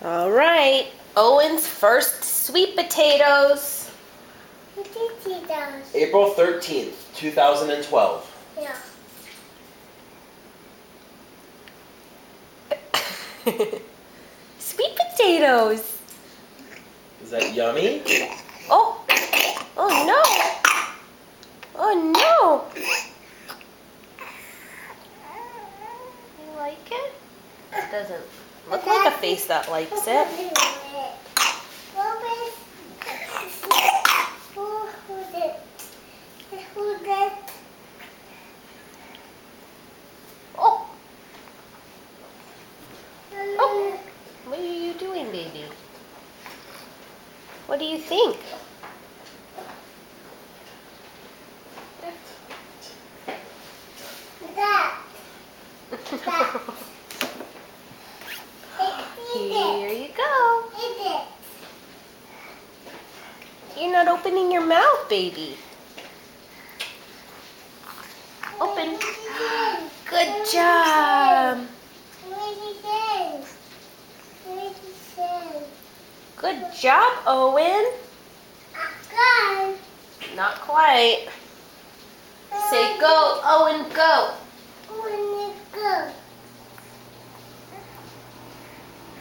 All right, Owen's first sweet potatoes. Potatoes. April 13th, 2012. Yeah. Sweet potatoes. Is that yummy? Oh, oh no. Oh no. You like it? It doesn't look like a face that likes it. Oh, oh. What are you doing, baby? What do you think? Here you go. You're not opening your mouth, baby. Open. Good job. Good job, Owen. Not quite. Say go, Owen, go.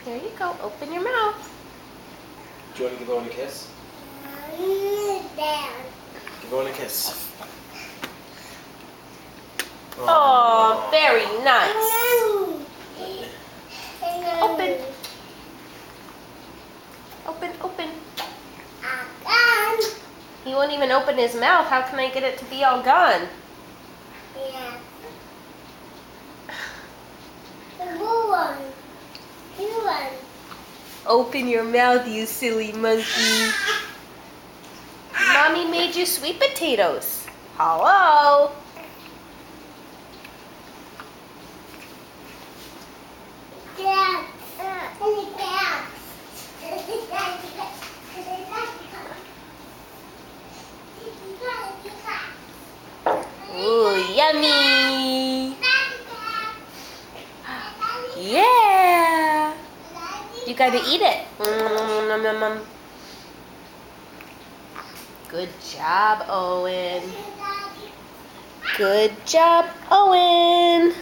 There you go. Open your mouth. Do you want to give Owen a kiss? Give Owen a kiss. Oh, very nice. Open. Open, open. He won't even open his mouth. How can I get it to be all gone? Yeah. The blue one. Blue one. Open your mouth, you silly monkey. Mommy made you sweet potatoes. Hello. Yeah. Ooh, yummy. Yeah. You gotta eat it. Good job, Owen. Good job, Owen.